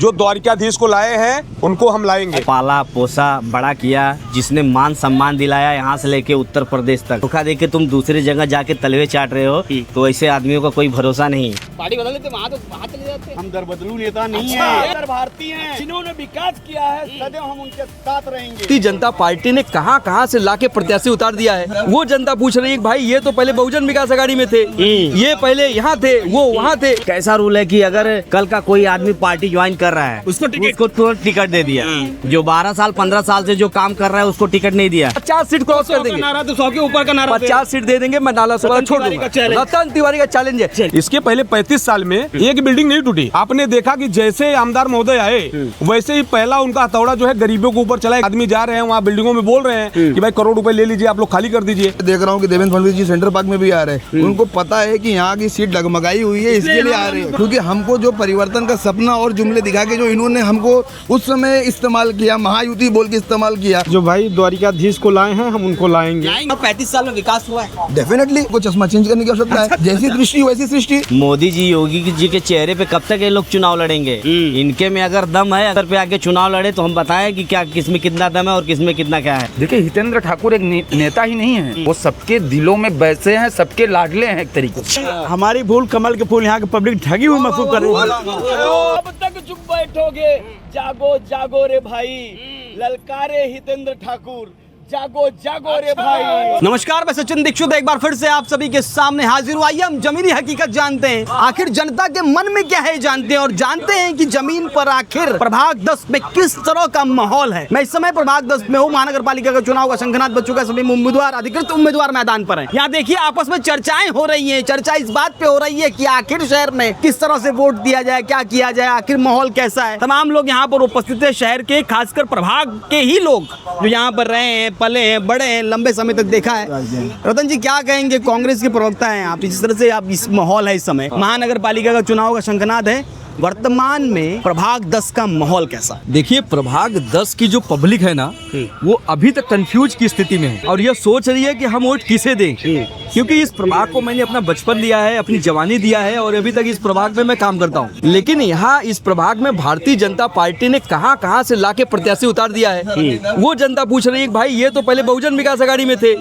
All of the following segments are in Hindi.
जो द्वारिकाधीश को लाए हैं उनको हम लाएंगे। पाला पोसा बड़ा किया, जिसने मान सम्मान दिलाया यहाँ से लेके उत्तर प्रदेश तक। धोखा देके तुम दूसरी जगह जाके तलवे चाट रहे हो, तो ऐसे आदमियों का कोई भरोसा नहीं। पार्टी बदल लेते वहाँ तो वहाँ चले जाते। हम दर बदलू नेता नहीं अच्छा। है, दर भारतीय हैं जिन्होंने विकास किया है, सदैव हम उनके साथ रहेंगे। भारतीय जनता पार्टी ने कहां से लाके प्रत्याशी उतार दिया है, वो जनता पूछ रही है। भाई ये तो पहले बहुजन विकास अघाड़ी में थे, ये पहले यहाँ थे, वो वहाँ थे। कैसा रूल है कि अगर कल का कोई आदमी पार्टी ज्वाइन कर रहा है उसको तुरंत टिकट दे दिया। जो 12 साल 15 साल से जो काम कर रहा है उसको टिकट नहीं दिया। 50 सीट क्रॉस कर देंगे, नारा तो 100 के ऊपर का नारा 50 सीट दे देंगे, मैं नाला सुबह छोड़ दूंगा। रतन तिवारी का चैलेंज है। इसके पहले 35 साल में एक बिल्डिंग नहीं टूटी। आपने देखा कि जैसे आमदार महोदय आए वैसे ही पहला उनका हथौड़ा जो है गरीबों के ऊपर चला। आदमी जा रहे हैं वहाँ बिल्डिंगों में बोल रहे हैं कि भाई करोड़ रुपए ले लीजिए, आप लोग खाली कर दीजिए। देख रहा हूँ कि देवेंद्र फडणवीस जी सेंट्रल पार्क में भी आ रहे हैं। उनको पता है कि यहाँ की सीट डगमगाई हुई है, इसके लिए आ रहे हैं। क्योंकि हमको जो परिवर्तन का सपना और जुमले दिखा के जो इन्होंने हमको उस समय इस्तेमाल किया, महायुति बोल के इस्तेमाल किया। जो भाई द्वारिकाधीश को लाए हैं हम उनको लाएंगे। 35 साल में विकास हुआ है डेफिनेटली कोई चश्मा चेंज करने की आवश्यकता है। जैसी दृष्टि वैसी सृष्टि। मोदी जी योगी जी के चेहरे पे कब तक ये लोग चुनाव लड़ेंगे? इनके में अगर दम है, अगर पे आके चुनाव लड़े तो हम बताएं कि क्या किसमें कितना दम है और किसमें कितना क्या है। देखिए हितेंद्र ठाकुर एक नेता ही नहीं है, वो सबके दिलों में बैसे हैं, सबके लाडले हैं एक तरीके से। हमारी भूल कमल के फूल यहाँ की पब्लिक ठगी हुई महसूस कर रही है। अब तक चुप बैठोगे, जागो जागो रे भाई, ललकारे हितेंद्र ठाकुर, जागो जागो रे भाई। नमस्कार, मैं सचिन दीक्षित एक बार फिर से आप सभी के सामने हाजिर हुआ। आइए हम जमीनी हकीकत जानते हैं, आखिर जनता के मन में क्या है जानते हैं, और जानते हैं कि जमीन पर आखिर प्रभाग 10 में किस तरह का माहौल है। मैं इस समय प्रभाग 10 में हूँ। महानगर पालिका का चुनाव का शंखनाद बज चुका है, सभी उम्मीदवार अधिकृत उम्मीदवार मैदान पर हैं। यहाँ देखिए आपस में चर्चाएं हो रही है। चर्चा इस बात पे हो रही है कि आखिर शहर में किस तरह से वोट दिया जाए, क्या किया जाए, आखिर माहौल कैसा है। तमाम लोग यहाँ पर उपस्थित है, शहर के खासकर प्रभाग के ही लोग जो यहाँ पर रहे हैं, पले हैं, बड़े हैं, लंबे समय तक देखा है। रतन जी क्या कहेंगे, कांग्रेस के प्रवक्ता हैं आप, जिस तरह से आप इस माहौल है इस समय, महानगर पालिका का चुनाव का शंखनाद है, वर्तमान में प्रभाग 10 का माहौल कैसा? देखिए प्रभाग 10 की जो पब्लिक है ना, वो अभी तक कंफ्यूज की स्थिति में है और ये सोच रही है कि हम वोट किसे दें। क्योंकि इस प्रभाग को मैंने अपना बचपन दिया है, अपनी जवानी दिया है और अभी तक इस प्रभाग में मैं काम करता हूँ। लेकिन यहाँ इस प्रभाग में भारतीय जनता पार्टी ने कहां से लाके प्रत्याशी उतार दिया है, वो जनता पूछ रही है। भाई ये तो पहले बहुजन विकास अघाड़ी में थे,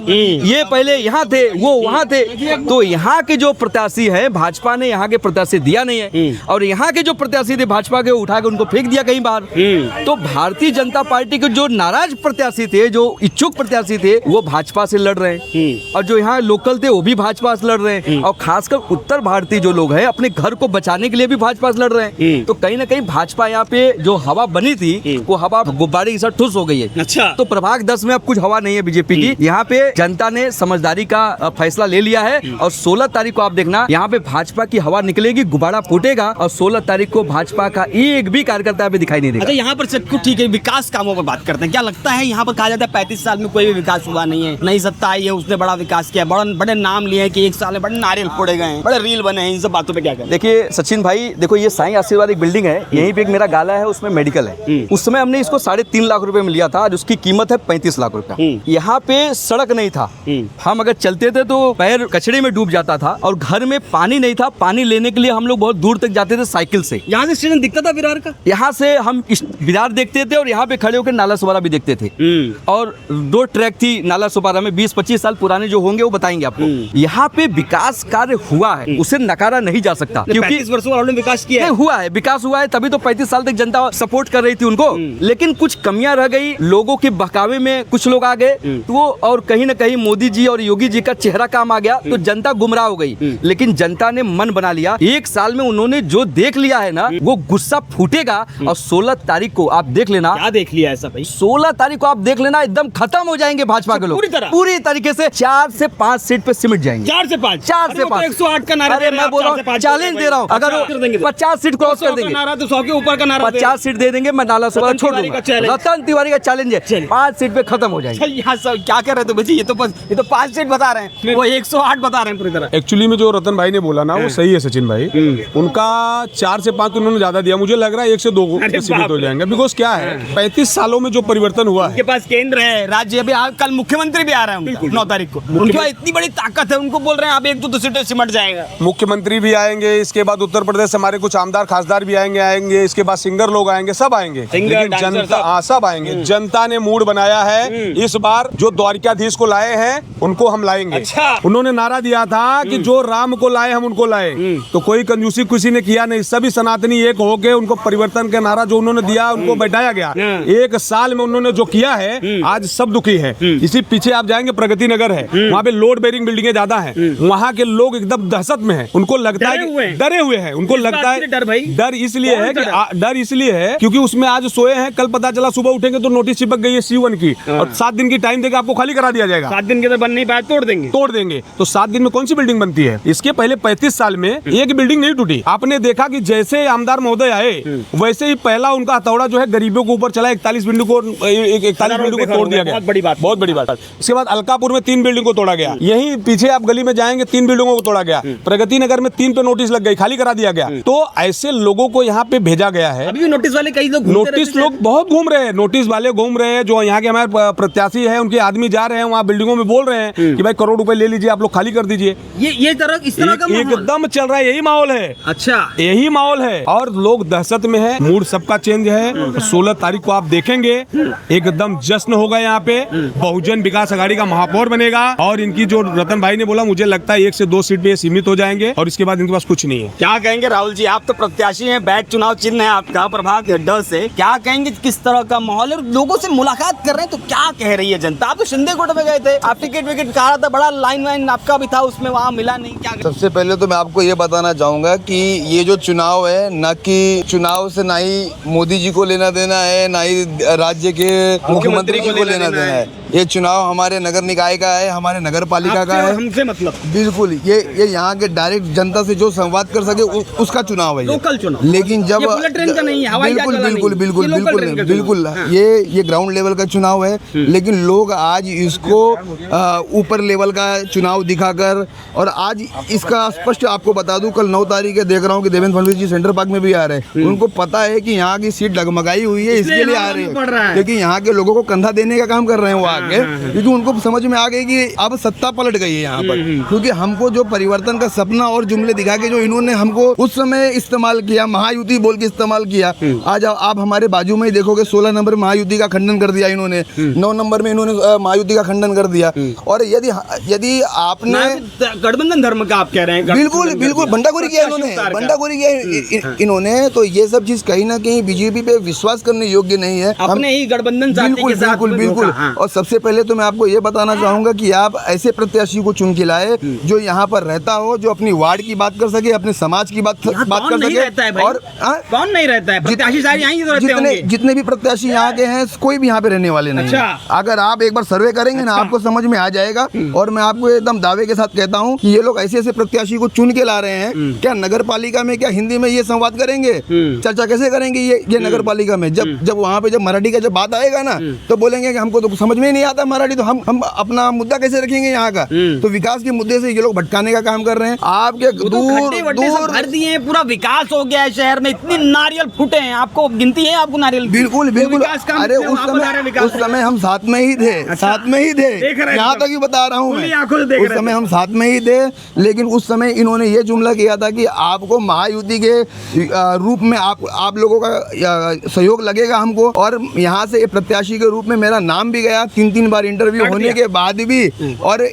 ये पहले यहाँ थे, वो वहाँ थे। तो यहाँ के जो प्रत्याशी है, भाजपा ने यहाँ के प्रत्याशी दिया नहीं है और यहाँ के जो प्रत्याशी थे भाजपा के उठा के उनको फेंक दिया कहीं बाहर। तो भारतीय जनता पार्टी के जो नाराज प्रत्याशी थे, जो इच्छुक प्रत्याशी थे, वो भाजपा से लड़ रहे हैं और जो यहाँ लोकल थे वो भी भाजपा से लड़ रहे हैं। और खासकर उत्तर भारतीय जो लोग हैं अपने घर को बचाने के लिए भी भाजपा से लड़ रहे हैं। तो कहीं ना कहीं भाजपा यहाँ पे जो हवा बनी थी वो हवा गुब्बारे की तरह ठुस हो गई है। अच्छा, तो प्रभाग 10 में अब कुछ हवा नहीं है बीजेपी की। यहाँ पे जनता ने समझदारी का फैसला ले लिया है और 16 तारीख को आप देखना यहाँ पे भाजपा की हवा निकलेगी, गुब्बारा फूटेगा और 16 तारीख को भाजपा का एक भी कार्यकर्ता पे दिखाई नहीं देगा। अच्छा, यहाँ पर सब कुछ ठीक है, विकास कामों पर बात करते हैं। क्या लगता है यहाँ पर कहा जाता है 35 साल में कोई भी विकास हुआ नहीं है, नई सत्ता आई है उसने बड़ा विकास किया, बड़े नाम लिए हैं कि एक साल में बड़े नारियल फोड़े गए हैं, बड़े रील बने हैं, इन सब बातों पे क्या करें? देखिए सचिन भाई, देखो ये साईं आशीर्वाद एक बिल्डिंग है, यहीं पे एक मेरा गाला है, उसमें मेडिकल है। उस समय हमने इसको 3.5 लाख रुपए में लिया था और उसकी कीमत है 35 लाख रुपए। यहाँ पे सड़क नहीं था, हम अगर चलते थे तो पैर कचड़े में डूब जाता था और घर में पानी नहीं था। पानी लेने के लिए हम लोग बहुत दूर तक जाते थे साइकिल से। यहाँ से स्टेशन दिखता था विरार का, यहाँ से हम विरार देखते थे और यहाँ पे खड़े होकर नाला सुपारा भी देखते थे। और 2 ट्रैक थी नाला सुपारा में, 20-25 साल पुराने जो होंगे वो बताएंगे आपको। यहाँ पे विकास कार्य हुआ है, उसे नकारा नहीं जा सकता, क्योंकि 35 वर्षों वालों ने विकास किया है। हुआ है, विकास हुआ है, तभी तो 35 साल तक जनता सपोर्ट कर रही थी उनको। लेकिन कुछ कमियां रह गई, लोगों के बहकावे में कुछ लोग आ गए तो वो, और कहीं ना कहीं मोदी जी और योगी जी का चेहरा काम आ गया तो जनता गुमराह हो गई। लेकिन जनता ने मन बना लिया, 1 साल में उन्होंने जो देख लिया है ना, वो गुस्सा फूटेगा। और 16 तारीख को आप देख लेना, क्या देख लिया ऐसा भाई? 16 तारीख को आप देख लेना, एकदम खत्म हो जाएंगे भाजपा के लोग पूरी तरीके से। 4 से 5 सीट पे सिमट जाएंगे। 4 से 5 108 का नारा। अरे मैं बोल रहा हूँ, चैलेंज दे रहा हूँ, अगर 50 सीट क्रॉस कर देंगे, नारा तो 100 के ऊपर का नारा, 50 सीट दे देंगे, मैं नाला सुपारा छोड़ दूंगा। रतन तिवारी का चैलेंज है, 5 सीट पे खत्म हो जाएंगे। यहाँ सब क्या कर रहे थे भाई? ये तो 5 सीट बता रहे हैं, वो 108 बता रहे हैं पूरी तरह। एक्चुअली में जो रतन भाई ने बोला ना वो सही है सचिन भाई। उनका 4 से 5 तो उन्होंने ज्यादा दिया, मुझे लग रहा है 1 से 2 अरे सीमित बाप हो रे। जाएंगे। बिकॉज क्या है 35 सालों में जो परिवर्तन हुआ है, उनके पास केंद्र है, राज्य अभी कल मुख्यमंत्री भी आ रहे हैं 9 तारीख को। उनके पास इतनी बड़ी ताकत है, उनको बोल रहे हैं आप 1-2 सीटें सिमट जाएगा। मुख्यमंत्री भी आएंगे, इसके बाद उत्तर प्रदेश से हमारे कुछ आमदार खासदार भी आएंगे, इसके बाद सिंगर लोग आएंगे, सब आएंगे, सिंगर, लेकिन डांसर, जनता, सब। हाँ सब आएंगे। जनता ने मूड बनाया है, इस बार जो द्वारिकाधीश को लाए हैं उनको हम लाएंगे। अच्छा। उन्होंने नारा दिया था कि जो राम को लाए हम उनको लाए, तो कोई कंजूसी किसी ने किया नहीं, सभी सनातनी एक होके उनको परिवर्तन का नारा जो उन्होंने दिया उनको बैठाया गया। 1 साल में उन्होंने जो किया है, आज सब दुखी है। इसी पीछे आप जाएंगे प्रगति नगर है, वहाँ पे लोड बेरिंग बिल्डिंगे ज्यादा है, वहाँ के लोग एकदम दहशत में है, उनको लगता है डरे हुए हैं, उनको लगता है डर भाई, डर इसलिए है कि डर इसलिए है क्योंकि उसमें आज सोए हैं, कल पता चला सुबह उठेंगे तो नोटिस चिपक गई है C1 की, और 7 दिन की टाइम देकर आपको खाली करा दिया जाएगा। 7 दिन के अंदर बन नहीं पाया, तोड़ देंगे। तो 7 दिन में कौन सी बिल्डिंग बनती है? इसके पहले 35 साल में एक बिल्डिंग नहीं टूटी। आपने देखा कि जैसे आमदार महोदय आए वैसे ही पहला उनका हथौड़ा जो है गरीबों के ऊपर चला, 41 बिल्डिंग को 41 बिल्डिंग को तोड़ दिया गया। बहुत बड़ी बात। इसके बाद अलकापुर में 3 बिल्डिंग को तोड़ा गया, यहीं पीछे आप गली में जाएंगे 3 बिल्डिंगों को तोड़ा गया, प्रगति नगर में 3 पे नोटिस लग गई, खाली करा दिया गया। तो ऐसे लोगों को यहाँ पे भेजा गया है। अभी नोटिस वाले कई लोग नोटिस लोग बहुत घूम रहे हैं, नोटिस वाले घूम रहे हैं, जो यहाँ के हमारे प्रत्याशी हैं उनके आदमी जा रहे हैं वहाँ बिल्डिंगों में बोल रहे हैं कि भाई करोड़ रुपए ले लीजिए, आप लोग खाली कर दीजिए। ये इस तरह का माहौल? एकदम चल रहा है, यही माहौल है। अच्छा, यही माहौल है और लोग दहशत में है, मूड सबका चेंज है। 16 तारीख को आप देखेंगे एकदम जश्न होगा यहाँ पे, बहुजन विकास अघाड़ी का महापौर बनेगा, और इनकी जो रतन भाई ने बोला, मुझे लगता है 1 से 2 सीट पे सीमित हो जाएंगे और इसके बाद इनके पास कुछ नहीं है। क्या कहेंगे राहुल जी, आप तो प्रत्याशी हैं, बैठ चुनाव चिन्ह है आपका प्रभाग हेडर से, क्या कहेंगे किस तरह का माहौल है? लोगों से मुलाकात कर रहे हैं तो क्या कह रही है जनता? आप तो शिंदे कोट में गए थे, आप टिकट विकेट कहा रहा था, बड़ा लाइन वाइन आपका भी था उसमें, वहाँ मिला नहीं, क्या? सबसे पहले तो मैं आपको ये बताना चाहूंगा कि ये जो चुनाव है, न कि चुनाव से ना ही मोदी जी को लेना देना है, ना ही राज्य के मुख्यमंत्री को लेना देना है। ये चुनाव हमारे नगर निकाय का है, हमारे नगर पालिका का है। हमसे मतलब बिल्कुल, ये यहाँ के डायरेक्ट जनता से जो संवाद कर सके उसका चुनाव है। लोकल चुनाव। लेकिन जब ये बुलेट ट्रेन का नहीं है, हवाई जहाज वाला नहीं है। बिल्कुल ये लोकल ट्रेन का बिल्कुल चुनाव है। ये ग्राउंड लेवल का चुनाव है, लेकिन लोग आज इसको ऊपर लेवल का चुनाव दिखाकर, और आज इसका स्पष्ट आपको बता दूं, कल 9 तारीख है, देख रहा हूँ कि देवेंद्र फडणवीस जी सेंट्रल पार्क में भी आ रहे हैं। उनको पता है कि यहाँ की सीट डगमगाई हुई है, इसके लिए आ रहे हैं, क्योंकि यहाँ के लोगों को कंधा देने का काम कर रहे हैं वो आके, क्योंकि उनको समझ में आ गई कि अब सत्ता पलट गई है यहाँ पर। क्योंकि हमको जो परिवर्तन का सपना और जुमले दिखा के जो इन्होंने हमको उस समय इस्तेमाल किया, महायुति बोल के इस्तेमाल किया, आज आप हमारे बाजू में ही देखोगे 16 नंबर महायुति का खंडन कर दिया इन्होंने, 9 नंबर में इन्होंने महायुति का खंडन कर दिया। और यदि आपने गठबंधन धर्म का आप कह रहे हैं, बिल्कुल बंडाखोरी किया इन्होंने, तो ये सब चीज कहीं ना कहीं बीजेपी पे विश्वास करने योग्य नहीं है। अपने ही गठबंधन साथी के साथ बिल्कुल। और सबसे पहले तो मैं आपको ये बताना चाहूंगा कि आप ऐसे प्रत्याशी को चुन के लाए जो यहाँ पर रहता हो, जो अपनी वार्ड की बात कर सके, अपने समाज की बात कर सके। और कौन नहीं रहता है? प्रत्याशी सारे यहीं रहते होंगे। जितने भी प्रत्याशी यहाँ के हैं, कोई भी यहाँ पे रहने वाले नहीं है। अगर आप एक बार सर्वे करेंगे ना, आपको समझ में आ जाएगा। और मैं आपको एकदम दावे के साथ कहता हूँ कि ये लोग ऐसे ऐसे प्रत्याशी को चुन के ला रहे हैं। क्या नगर पालिका में, क्या हिंदी में ये संवाद करेंगे? चर्चा कैसे करेंगे ये नगर पालिका में? जब वहाँ पे जब मराठी का जब बात आएगा ना, तो बोलेंगे कि हमको तो समझ में नहीं आता मराठी, तो हम अपना मुद्दा कैसे रखेंगे यहाँ का? तो विकास के मुद्दे से ये लोग भटकाने का काम कर रहे हैं। आपके दूर भर दिए हैं, पूरा विकास हो गया है शहर में, इतनी नारियल फूटे हैं, आपको गिनती है आपको नारियल? बिल्कुल। अरे उस समय हम साथ में ही थे, यहाँ तक ही बता रहा हूँ मैं, उस समय हम साथ में ही थे। लेकिन उस समय इन्होंने ये जुमला किया था कि आपको महायुति के रूप में आप लोगों का सहयोग लगेगा हमको, और यहाँ से प्रत्याशी के रूप में मेरा नाम भी गया 3 बार इंटरव्यू होने के बाद भी। और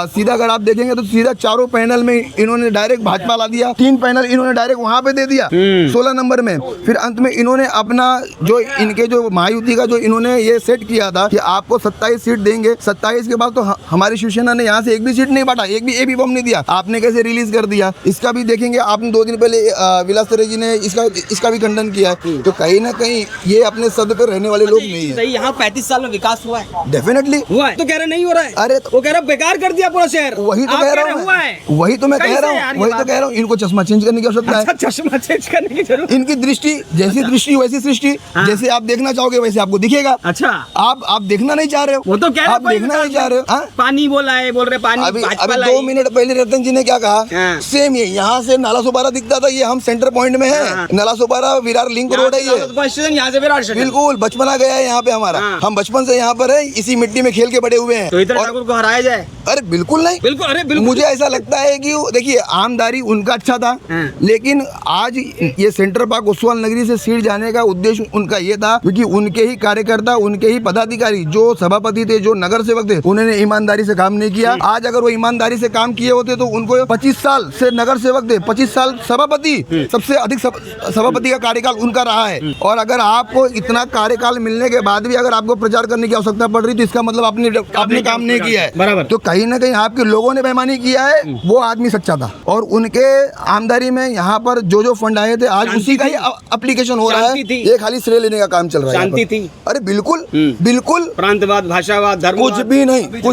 सीधा अगर आप देखेंगे तो सीधा 4 पैनल में इन्होंने डायरेक्ट भाजपा ला दिया, 3 पैनल इन्होंने डायरेक्ट वहां पे दे दिया 16 नंबर में। फिर अंत में इन्होंने अपना जो इनके जो महायुति का जो इन्होंने ये सेट किया था कि आपको 27 सीट देंगे, 27 के बाद तो हमारी शिवसेना ने यहाँ से एक भी सीट नहीं बांटा, एक भी ए बम नहीं दिया। आपने कैसे रिलीज कर दिया, इसका भी देखेंगे। आपने 2 दिन पहले विलास तरे जी ने इसका भी खंडन किया है। तो कहीं ना कहीं ये अपने सद पर रहने वाले लोग नहीं है। यहाँ 35 साल में विकास हुआ है, डेफिनेटली हुआ है तो कह रहे नहीं हो रहा है। अरे वो कह रहा बेकार कर दिया पूरा शहर। वही तो आप कह रहा रहे हूँ हुआ है। वही तो मैं कह कैसे रहा यार हूँ ये वही तो बात? कह रहा हूँ इनको चश्मा चेंज करने की आवश्यकता है। अच्छा चश्मा चेंज करने की जरूरत। इनकी दृष्टि जैसी दृष्टि वैसी सृष्टि, जैसे आप देखना चाहोगे वैसे आपको दिखेगा। अच्छा आप देखना नहीं चाह रहे हो, वो तो कह रहे आप देखना नहीं चाह रहे हो। हाँ? पानी बोला है, बोल रहे पानी अभी भाजपा अभी लाई। 2 मिनट पहले रतन जी ने क्या हाँ। कहा, सेम ये यहाँ से नाला सोपारा दिखता था, ये हम सेंटर पॉइंट में है। नाला सोपारा विरार लिंक रोड है ये, स्टेशन यहाँ से विराट स्टेशन। बिल्कुल बचपना गया है यहाँ पे हमारा। हाँ। हम बचपन से यहाँ पर है, इसी मिट्टी में खेल के बड़े हुए हैं। तो इधर और- ठाकुर को हराया जाए। अरे बिल्कुल नहीं, बिल्कुल, अरे बिल्कुल। मुझे ऐसा लगता है कि देखिए आमदारी उनका अच्छा था, हाँ। लेकिन आज ये सेंटर पार्क ओसवाल नगरी से सीट जाने का उद्देश्य उनका ये था क्योंकि उनके ही कार्यकर्ता, उनके ही पदाधिकारी जो सभापति थे, जो नगर सेवक थे, उन्होंने ईमानदारी से काम नहीं किया। आज अगर वो ईमानदारी से काम किए होते तो उनको 25 साल से नगर सेवक थे, 25 साल सभापति, सबसे अधिक सभापति का कार्यकाल उनका रहा है। और अगर आपको इतना कार्यकाल मिलने के बाद भी अगर आपको प्रचार करने की आवश्यकता पड़ रही तो इसका मतलब आपने काम नहीं किया है। बराबर। तो कहीं ना कहीं आपके लोगों ने बेईमानी किया है, वो आदमी सच्चा था। और उनके आमदारी में यहाँ पर जो फंड आए थे आज उसी का ही एप्लीकेशन हो रहा है। शांति थी। ये खाली श्रेय लेने का काम चल रहा है यहाँ शांति पर। थी। अरे बिल्कुल बिल्कुल प्रांतवाद, भाषावाद, धर्म कुछ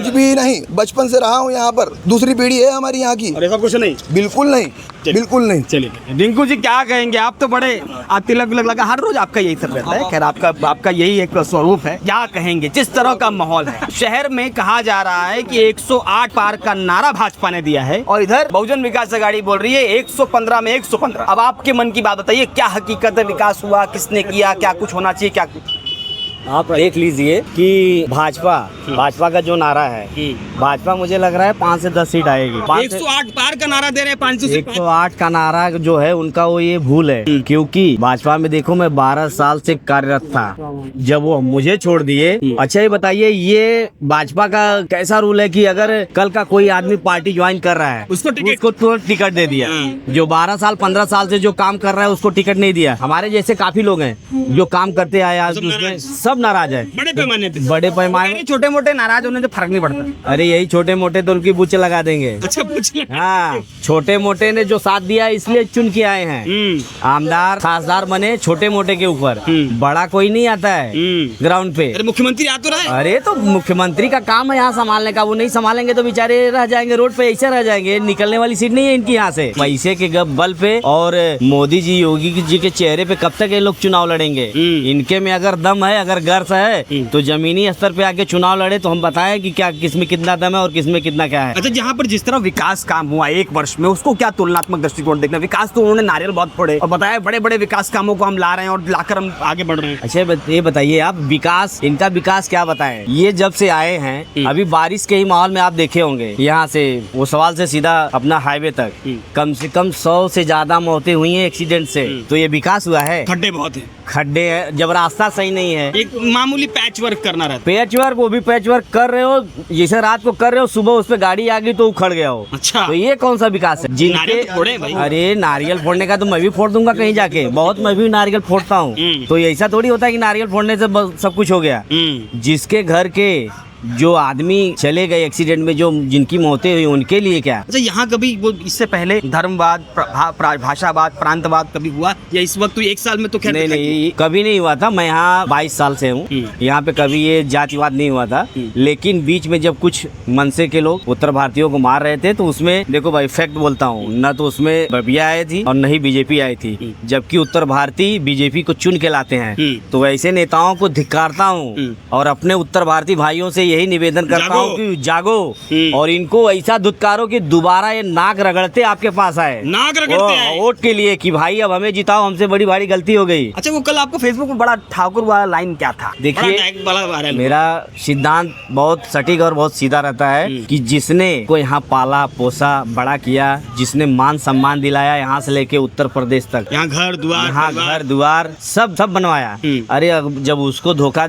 भी नहीं। बचपन से रहा हूँ यहाँ पर, दूसरी पीढ़ी है हमारी यहाँ की। और ऐसा कुछ नहीं। बिल्कुल नहीं, बिल्कुल नहीं। चलिए रिंकू जी क्या कहेंगे, आप तो बड़े तिलक विलक लगा, हर रोज आपका यही सब रहता है। खैर आपका यही एक स्वरूप है। क्या कहेंगे जिस तरह का माहौल है शहर में, कहा जा रहा है कि 108 पार का नारा भाजपा ने दिया है और इधर बहुजन विकास अघाड़ी बोल रही है 115 में 115। अब आपके मन की बात बताइए, क्या हकीकत है, विकास हुआ, किसने किया, क्या कुछ होना चाहिए, क्या कुछ? आप देख लीजिए कि भाजपा का जो नारा है, भाजपा मुझे लग रहा है 5 से 10 सीट आएगी। 108 पार का नारा दे रहे हैं, 500 से 108 का नारा जो है उनका वो ये भूल है, क्योंकि भाजपा में देखो मैं 12 साल से कार्यरत था, जब वो मुझे छोड़ दिए। अच्छा ये बताइए, ये भाजपा का कैसा रूल है कि अगर कल का कोई आदमी पार्टी ज्वाइन कर रहा है उसको तुरंत टिकट दे दिया। जो 12 साल 15 साल से जो काम कर रहा है उसको टिकट नहीं दिया। हमारे जैसे काफी लोग हैं जो काम करते आए, आज उसमें सब नाराज है। बड़े पैमाने पे, बड़े पैमाने, छोटे मोटे नाराज होने से फर्क नहीं पड़ता। अरे यही छोटे मोटे तो उनकी बूचे लगा देंगे। अच्छा पूछ ले। हाँ, छोटे मोटे ने जो साथ दिया इसलिए चुन के आए हैं। आमदार खासदार बने छोटे मोटे के ऊपर, बड़ा कोई नहीं आता है ग्राउंड पे। अरे मुख्यमंत्री आ तो रहा है। अरे तो मुख्यमंत्री का काम है यहाँ संभालने का, वो नहीं संभालेंगे तो बेचारे रह जाएंगे रोड पे, ऐसे रह जाएंगे। निकलने वाली सीट नहीं है इनकी यहाँ से, पैसे के बल पे। और मोदी जी, योगी जी के चेहरे पे कब तक ये लोग चुनाव लड़ेंगे? इनके में अगर दम है, अगर गर्स है तो जमीनी स्तर पे आके चुनाव लड़े तो हम बताएं कि क्या किसमें कितना दम है और किसमें कितना क्या है। अच्छा, जहाँ पर जिस तरह विकास काम हुआ 1 वर्ष में, उसको क्या तुलनात्मक दृष्टिकोण देखना? विकास तो उन्होंने नारियल बहुत फोड़े और बताया बड़े बड़े विकास कामों को हम ला रहे हैं और लाकर हम आगे बढ़ रहे हैं। अच्छा ये बताइए आप, विकास, इनका विकास क्या बताएं? ये जब से आए हैं, अभी बारिश के ही माहौल में आप देखे होंगे, यहाँ से वो सवाल से सीधा अपना हाईवे तक कम से कम 100 से ज्यादा मौतें हुई हैं एक्सीडेंट से। तो ये विकास हुआ है? खड्डे बहुत है, खड्डे हैं, जब रास्ता सही नहीं है, एक मामूली पैच वर्क करना रहता पैच वर्क, वो भी पैच वर्क कर रहे हो, जैसे रात को कर रहे हो, सुबह उस पे गाड़ी आ गई तो उखड़ गया हो। अच्छा। तो ये कौन सा विकास है? नारियल तो फोड़े भाई। अरे नारियल फोड़ने का तो मैं भी फोड़ दूंगा कहीं जाके, बहुत मैं भी नारियल फोड़ता हूँ। तो ऐसा थोड़ी होता है कि नारियल फोड़ने से सब कुछ हो गया। जिसके घर के जो आदमी चले गए एक्सीडेंट में, जो जिनकी मौतें हुई, उनके लिए क्या? अच्छा, यहाँ कभी वो इससे पहले धर्मवाद, भाषावाद, प्रांतवाद कभी हुआ या इस वक्त तो 1 साल में तो खैर नहीं, कभी नहीं हुआ था। मैं यहाँ 22 साल से हूँ, यहाँ पे कभी ये जातिवाद नहीं हुआ था। लेकिन बीच में जब कुछ मनसे के लोग उत्तर भारतीयों को मार रहे थे तो उसमें देखो भाई, फैक्ट बोलता हूँ, न तो उसमें बबिया आई थी और न ही बीजेपी आई थी, जबकि उत्तर भारतीय बीजेपी को चुन के लाते हैं। तो ऐसे नेताओं को धिक्कारता हूँ और अपने उत्तर भारतीय भाइयों से यही निवेदन करता हूँ कि जागो और इनको ऐसा धुतकारो कि दोबारा ये नाक रगड़ते आपके पास आए, नाक रगड़ते आए वोट के लिए कि भाई अब हमें जिताओ, हमसे बड़ी भारी गलती हो गई। अच्छा, वो कल आपको फेसबुक में बड़ा ठाकुर वाला लाइन क्या था? देखिए, मेरा सिद्धांत बहुत सटीक और बहुत सीधा रहता है कि जिसने को यहाँ पाला पोसा बड़ा किया, जिसने मान सम्मान दिलाया यहाँ से लेके उत्तर प्रदेश तक, यहाँ घर द्वार सब बनवाया। अरे जब उसको धोखा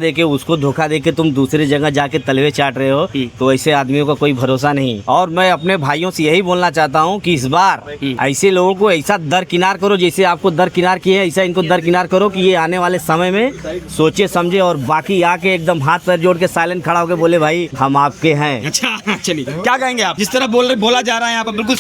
देके तुम दूसरी जगह जाके तलवे चाट रहे हो तो ऐसे आदमियों का कोई भरोसा नहीं। और मैं अपने भाइयों से यही बोलना चाहता हूँ कि इस बार ऐसे लोगों को ऐसा दरकिनार करो, जैसे आपको दरकिनार किए हैं ऐसा इनको दरकिनार करो कि ये आने वाले समय में सोचे समझे और बाकी आके एकदम हाथ पैर जोड़ के साइलेंट खड़ा होकर बोले भाई हम आपके हैं। अच्छा चलिए, क्या कहेंगे आप? जिस तरह बोला जा रहा है यहाँ पर बिल्कुल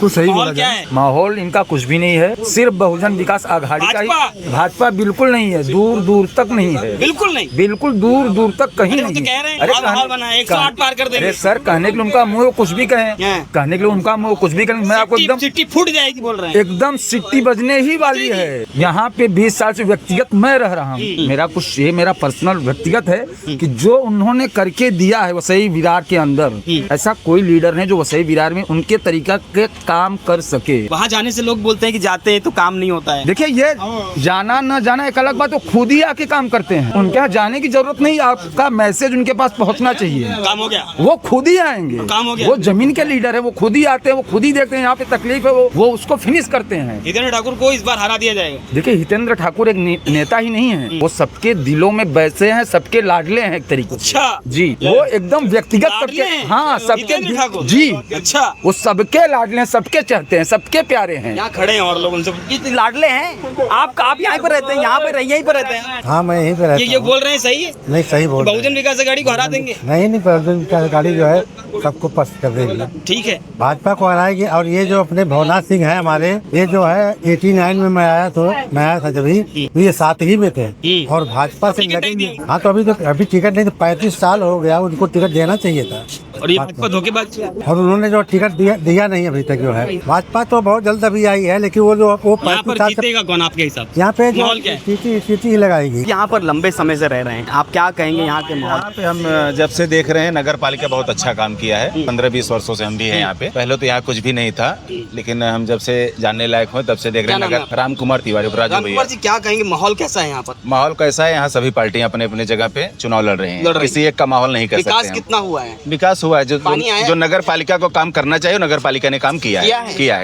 सही माहौल क्या है? माहौल इनका कुछ भी नहीं है, सिर्फ बहुजन विकास आघाड़ी का ही। भाजपा बिल्कुल नहीं है, दूर दूर तक नहीं है, बिल्कुल नहीं, बिल्कुल दूर दूर तक कहीं नहीं तो कह रहे है। हैं अरे माहौल बना 108 पार कर देंगे। अरे सर, कहने के लिए उनका मुंह कुछ भी कहें, हैं। कहने के लिए उनका मुंह कुछ भी कहें, मैं आपको एकदम सिटी फूट जाएगी बोल रहे हैं। एकदम सिटी बजने ही वाली है। यहाँ पे 20 साल से व्यक्तिगत मैं रह रहा हूँ, मेरा कुछ ये मेरा पर्सनल व्यक्तिगत है कि जो उन्होंने करके दिया है वसई विरार के अंदर, ऐसा कोई लीडर नहीं जो वसई विरार में उनके तरीका के काम कर सके। वहाँ जाने से लोग बोलते हैं कि जाते हैं तो काम नहीं होता है। देखिए, ये जाना न जाना एक अलग बात, वो खुद ही आके काम करते हैं, उनके यहाँ जाने की जरूरत नहीं, आपका मैसेज उनके पास पहुँचना चाहिए, काम हो गया, वो खुद ही आएंगे। काम हो गया। वो जमीन के लीडर है, वो खुद ही आते हैं, वो खुद ही देखते हैं यहाँ पे तकलीफ है, वो उसको फिनिश करते हैं। हितेंद्र ठाकुर को इस बार हरा दिया जाएगा। देखिए, हितेंद्र ठाकुर एक नेता ही नहीं है, वो सबके दिलों में बैसे हैं, सबके लाडले हैं एक तरीके से। अच्छा जी, वो एकदम व्यक्तिगत लाडले सबके, हैं? हाँ हितेंद्र ठाकुर? सबके जी, अच्छा, वो सबके लाडले हैं, सबके चाहते हैं, सबके प्यारे हैं। यहाँ खड़े हैं और लोग उनसे ये लाडले हैं। आप यहाँ पर रहते हैं, यहाँ पे यहीं पर रहते हैं। हाँ, मैं यहीं पे रहता ये बोल रहे हैं सही है? नहीं, सही बोल रहे बहुजन विकास अघाड़ी को हरा देंगे। नहीं, बहुजन विकास अघाड़ी जो है सबको पसंद कर देगी, ठीक है, भाजपा को हराएगी। और ये जो अपने भवनाथ सिंह है हमारे, ये जो है 89 में मैं आया था जब ही, तो ये 7 ही में थे और भाजपा से टिकट नहीं लगे। दिए। हाँ, तो अभी टिकट नहीं, तो 35 साल हो गया, उनको टिकट देना चाहिए था। और ये भाजपा धोखेबाज। और उन्होंने जो टिकट दिया नहीं अभी तक जो है। भाजपा तो बहुत जल्द अभी आई है, लेकिन वो यहाँ 35 पर साल से जीतेगा कौन आपके हिसाब से? यहाँ पे जो माहौल क्या है? सीटी ही लगाएगी। यहाँ पर लंबे समय से रह रहे हैं, आप क्या कहेंगे यहाँ के माहौल? यहाँ पे हम जब से देख रहे हैं, नगर पालिका बहुत अच्छा काम किया है। 15-20 वर्षों से हम भी हैं यहाँ पे। पहले तो यहाँ कुछ भी नहीं था, लेकिन हम जब से जानने लायक हुए तब से देख रहे हैं। नगर राम कुमार तिवारी, उपराजू भैया। जी क्या कहेंगे, माहौल कैसा है यहाँ पर? माहौल कैसा है? यहाँ सभी पार्टियां अपने अपने जगह पे चुनाव लड़ रही हैं, किसी एक का माहौल नहीं कर सकते विकास हम। कितना हुआ है? विकास हुआ है, पानी आया? जो नगर पालिका को काम करना चाहिए नगर पालिका ने काम किया है,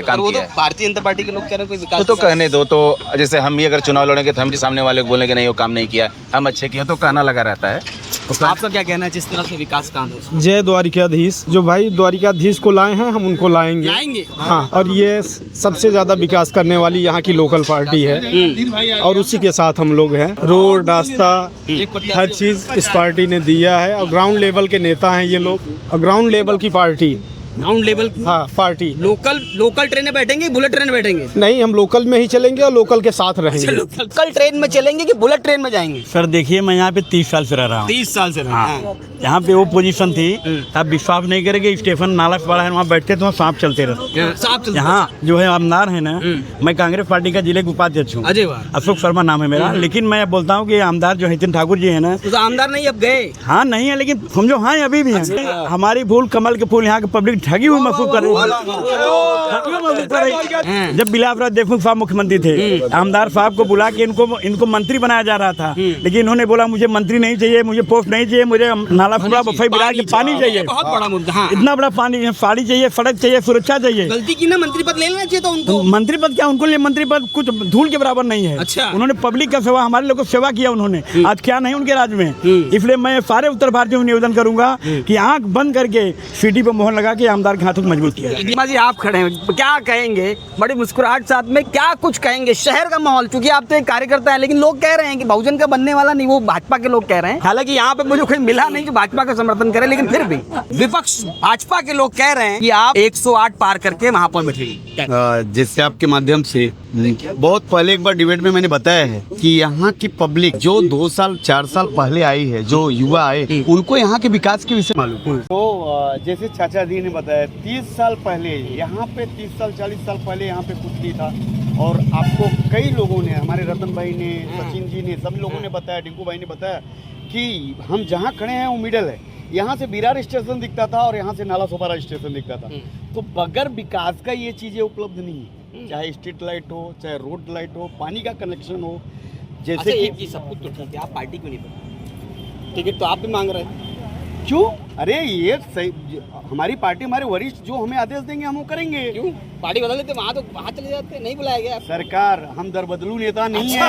काम वो किया तो है। भारतीय जनता पार्टी के लोग कह रहे हैं कोई विकास तो कहने दो, तो जैसे हम ही अगर चुनाव लड़ेंगे तो हम भी सामने वाले को बोलेंगे नहीं वो काम नहीं किया, हम अच्छे किए, तो कहना लगा रहता है। आपका क्या कहना है जिस तरह से विकास काम हो? जय द्वारिकाधीश, जो भाई द्वारिकाधीश को लाए हैं हम उनको लाएंगे। हाँ, और ये सबसे ज्यादा विकास करने वाली यहाँ की लोकल पार्टी है और उसी के साथ हम लोग हैं। रोड, रास्ता, हर चीज इस पार्टी ने दिया है और ग्राउंड लेवल के नेता हैं ये लोग, और ग्राउंड लेवल की पार्टी। ग्राउंड लेवल की? हाँ, पार्टी। लोकल ट्रेन में बैठेंगे, बुलेट ट्रेन में बैठेंगे? नहीं, हम लोकल में ही चलेंगे और लोकल के साथ रहेंगे। लोकल ट्रेन में चलेंगे कि बुलेट ट्रेन में जाएंगे? सर देखिए, मैं यहाँ पे 30 साल से रह रहा हूँ। 30 साल से हाँ, यहाँ पे वो पोजीशन थी, आप विश्वास नहीं करेंगे, स्टेशन नाला पड़ा है, वहाँ बैठते तो वहाँ सांप चलते रहते। यहाँ जो है आमदार है ना, मैं कांग्रेस पार्टी का जिले के उपाध्यक्ष हूँ, अशोक शर्मा नाम है मेरा। लेकिन मैं बोलता हूँ कि आमदार जो हितेंद्र ठाकुर जी है ना, तो आमदार नहीं अब गए? हाँ नहीं है, लेकिन समझो हाँ अभी भी है। हमारी भूल कमल के फूल यहाँ के पब्लिक ठगी हुई महसूस कर रही है। जब बिलावराज देशमुख साहब मुख्यमंत्री थे, आमदार साहब को बुला के इनको मंत्री बनाया जा रहा था, लेकिन इन्होंने बोला मुझे मंत्री नहीं चाहिए, मुझे पोस्ट नहीं चाहिए, मुझे नाला फुला वफाई बिरार के पानी चाहिए। बहुत बड़ा मुद्दा। हाँ। इतना बड़ा पानी चाहिए, सड़क चाहिए, सुरक्षा चाहिए। गलती की ना, मंत्री पद ले लेना चाहिए था उनको। मंत्री पद क्या, उनको लिए मंत्री पद कुछ धूल के बराबर नहीं है। अच्छा। उन्होंने पब्लिक का सेवा, हमारे लोगों को सेवा किया उन्होंने, आज क्या नहीं उनके राज्य में। इसलिए मैं सारे उत्तर भारतीयों को निवेदन करूंगा कि आंख बंद करके सीटी पर मोहर लगा के आमदार के हाथों को मजबूत किया। जी आप खड़े हैं, क्या कहेंगे? बड़ी मुस्कुराहट साथ में क्या कुछ कहेंगे? शहर का माहौल, चूंकि आप तो एक कार्यकर्ता हैं, लेकिन लोग कह रहे हैं कि बहुजन का बनने वाला नहीं, वो भाजपा के लोग कह रहे हैं। हालांकि यहाँ पे मुझे कोई मिला नहीं जो भाजपा का समर्थन करे, लेकिन फिर भी विपक्ष भाजपा के लोग कह रहे हैं कि आप 108 पार करके वहां पर बैठेंगे। जिससे आपके माध्यम से बहुत पहले एक बार डिबेट में मैंने बताया है कि यहाँ की पब्लिक जो 2 साल 4 साल पहले आई है, जो युवा आए, उनको यहाँ के विकास के विषय मालूम। तो जैसे चाचा जी ने बताया, 30 साल पहले यहाँ पे, 30 साल 40 साल पहले यहाँ पे कुछ नहीं था, और आपको कई लोगों ने, हमारे रतन भाई ने, सचिन जी ने, सब लोगों ने बताया, डिंकू भाई ने बताया कि हम जहाँ खड़े हैं वो मिडल है। यहाँ से बिरार स्टेशन दिखता था और यहाँ से नाला सोपारा स्टेशन दिखता था। तो बगैर विकास का ये चीज़ें उपलब्ध नहीं है, चाहे स्ट्रीट लाइट हो, चाहे रोड लाइट हो, पानी का कनेक्शन हो। जैसे कि सब कुछ तो ठीक है, आप पार्टी क्यों नहीं बने? टिकट तो आप भी मांग रहे हैं, क्यों? अरे ये सही, हमारी पार्टी, हमारे वरिष्ठ जो हमें आदेश देंगे हम वो करेंगे। क्यों पार्टी बदल लेते? वहाँ तो वहाँ चले जाते, नहीं बुलाया गया सरकार। हम दरबदलू नेता नहीं है,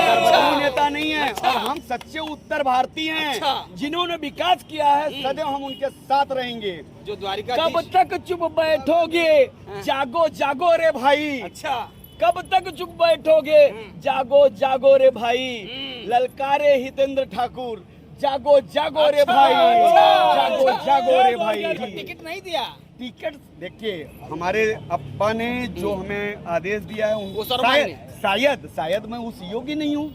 दरबदलू नेता नहीं है, और हम सच्चे उत्तर भारतीय हैं जिन्होंने विकास किया है। सदैव हम उनके साथ रहेंगे। जो द्वारिका, कब तक चुप बैठोगे, जागो जागो रे भाई। अच्छा, कब तक चुप बैठोगे, जागो जागो रे भाई। ललकारे हितेंद्र ठाकुर, जागो जागो रे भाई, जागो जागो रे भाई। टिकट नहीं दिया? टिकट देखिए, हमारे अप्पा ने जो हमें आदेश दिया है उनको, शायद शायद मैं उस योग्य नहीं हूँ।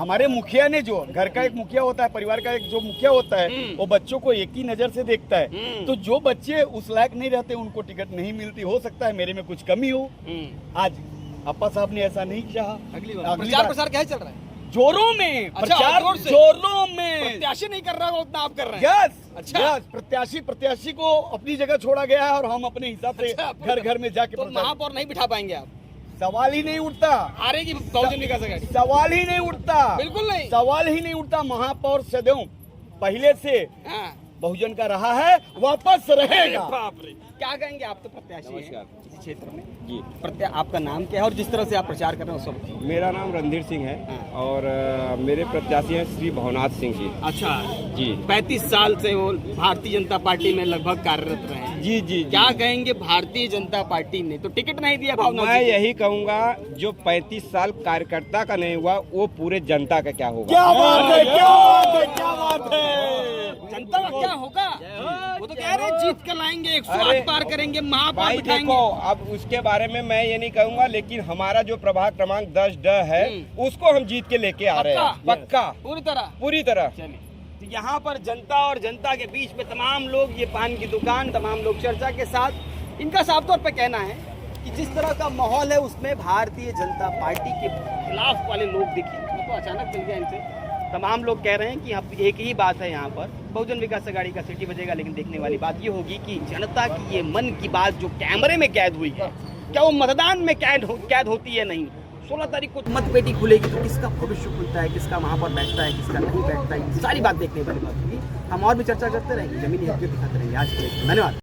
हमारे मुखिया ने जो घर का एक मुखिया होता है, परिवार का एक जो मुखिया होता है, वो बच्चों को एक ही नजर से देखता है। तो जो बच्चे उस लायक नहीं रहते उनको टिकट नहीं मिलती। हो सकता है मेरे में कुछ कमी हो। आज अप्पा साहब ने ऐसा नहीं चाहा। अगली प्रचार प्रसार कैसे चल रहा है? जोरों में अच्छा, प्रचार, जोर से। जोरों में। प्रत्याशी नहीं कर रहा है उतना आप कर रहे हैं। यस, अच्छा, प्रत्याशी को अपनी जगह छोड़ा गया है और हम अपने हिसाब से घर घर में जाके तो महापौर नहीं बिठा पाएंगे आप? सवाल ही नहीं उठता। हारेगी बहुजन विकास आघाड़ी? सवाल ही नहीं उठता, बिल्कुल नहीं, सवाल ही नहीं उठता। महापौर सदैव पहले से बहुजन का रहा है, वापस रहेगा। बाप रे, क्या कहेंगे? आप तो प्रत्याशी हैं इस क्षेत्र में जी। आपका नाम क्या है और जिस तरह से आप प्रचार कर रहे हो सब? मेरा नाम रणधीर सिंह है और मेरे प्रत्याशी हैं श्री भवनाथ सिंह जी। अच्छा जी। 35 साल से वो भारतीय जनता पार्टी में लगभग कार्यरत रहे हैं। जी जी। क्या कहेंगे? भारतीय जनता पार्टी ने तो टिकट नहीं दिया भावना। मैं यही कहूँगा, जो 35 साल कार्यकर्ता का नहीं हुआ वो पूरे जनता का क्या होगा। क्या बात है, क्या बात है, क्या बात है। जनता का क्या होगा? वो तो कह रहे हैं जीत कर लाएंगे, 108 पार करेंगे, महापौर भाई बिठाएंगे। देखो, अब उसके बारे में मैं ये नहीं कहूँगा, लेकिन हमारा जो प्रभाग क्रमांक 10D है उसको हम जीत के लेके आ रहे हैं। पक्का, पूरी तरह। चलिए, तो यहाँ पर जनता और जनता के बीच में तमाम लोग, ये पान की दुकान, तमाम लोग चर्चा के साथ, इनका साफ तौर पे कहना है कि जिस तरह का माहौल है उसमें भारतीय जनता पार्टी के खिलाफ वाले लोग दिखे। तो अचानक मिल गया इनसे। तमाम लोग कह रहे हैं कि अब एक ही बात है, यहाँ पर बहुजन विकास आघाड़ी का सिटी बजेगा। लेकिन देखने वाली बात ये होगी कि जनता की ये मन की बात जो कैमरे में कैद हुई है, क्या वो मतदान में कैद होती है? नहीं। 16 तारीख को मतपेटी खुलेगी तो किसका भविष्य खुलता है, किसका वहाँ पर बैठता है, किसका नहीं बैठता है, सारी बात देखने वाली बात होगी। हम और भी चर्चा करते रहेंगे, जमीनी हकीकत दिखाते रहेंगे। आज के लिए धन्यवाद।